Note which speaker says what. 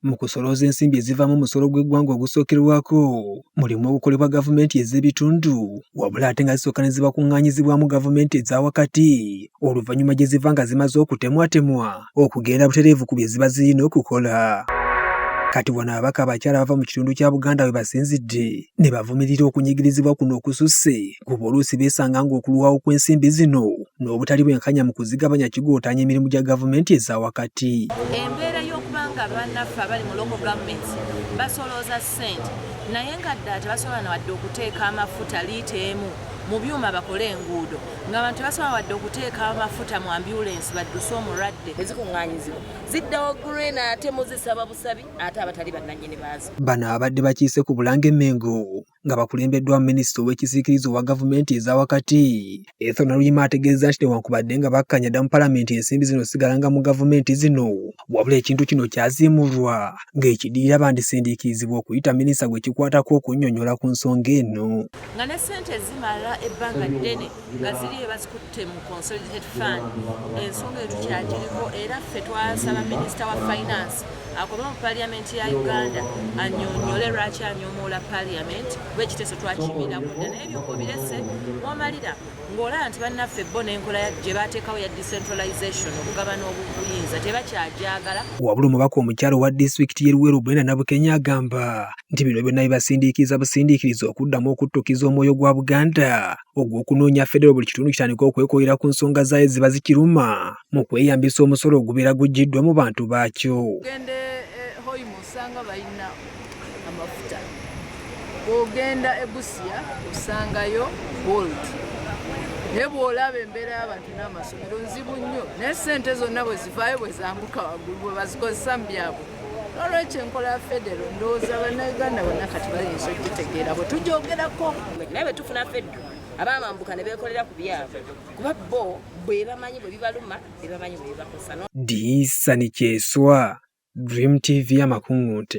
Speaker 1: Mu kusolooza ensimbi ezivaamu omusolo gw'eggwanga ogusookerwako mulimu ogukolebwa gavumenti ez'ebitundu wabula ate nga zisooka ne zibakuŋŋaanyizibwamu gavumenti eza wakati oluvannyuma gye ziva nga zimaze okutemwatemwa okugenda butereevu ku bye ziba zirina okukola. Kati wano ababaka abakyala bava mu kitundu kya Buganda we basinzidde ne bavumirira okunyigirizibwa kuno okususse kuba oluusi beesanga ng'okulwawo kw'ensimbi zino n'obutali bwenkanya mu kuzigabanya kigootaanya emirimu gya gavumenti eza wakati.
Speaker 2: Embeera y'okubanga bannaffe abali mu local governments basolooza ssente naye nga ddala tebasobola na wadde okuteeka amafuta liita emu mu byuma bakole enguudo ng'abantu tebasobola wadde okuteeka amafuta mu ambulensi badduse omulwadde ezikuŋŋaanyizibwa ziddawo green ate muzisaba busabi ate abatali bannannyini baazo.
Speaker 1: Bano abadde bakiise ku Bulange Mengo nga bakulembeddwa minisita ow'ekisiikirize owa gavumenti eza wakati Ethona Luyima ategeeza nti newankubadde nga bakkanya dda mu palamenti ensimbi zino sigalanga mu gavumenti zino wabula ekintu kino kyaziimulwa ng'ekidiira bandisindiikirizibwa okuyita minisita gwe kikwatako okunnyonnyola ku nsonga eno.
Speaker 2: Nga ne ssente zimala ebbanga ddene nga ziri bazikutte mu consolidated fund ensonga etukyagiriko era ffe twasaba minisita wa finance akome mu paaliyamenti ya Uganda annyonnyole lwaki anyoomoola paaliyamenti lw'ekiteeso twakiyimira kudda naye byokka obirese mwomalira ng'olaba nti bannaffe bo n'enkola gye baateekawo ya decentralization okugabana obuyinza tebakyajagala. Wabula
Speaker 1: omubaka omukyala owa disitulikiti y'e Luweero Brenda Nabukenya agamba nti bino byonna bibasindiikiriza busindiikiriza okuddamu okuttukiza omwoyo gwa Buganda ogw'okunoonya Federo buli kitundu kitandika okwekoyera ku nsonga zaayo ziba zikiruma mu kweyambisa omusolo ogubeera guggiddwa mu bantu baakyo.
Speaker 3: Osanga balina amafuta ogenda ebusia osangayo gold naye bw'olaba embeera y'abantu n'amasomero nzibu nnyo naye ssente zonna bwe zivaayo bwe zambuka waggulu bwe bazikozesa mu byabwe. N'olwekyo enkola ya Federo ndowooza bannayuganda bonna kati bayinza okugitegeera bwe tugyogerako naye bwe tufuna Federo abamambuka ne beekolera ku byabwe kuba bo bwe bamanyi bwe bibaluma bwe bamanyi bwe bibakosa.
Speaker 1: Diisa ni kyeswa Dream TV amakungunte.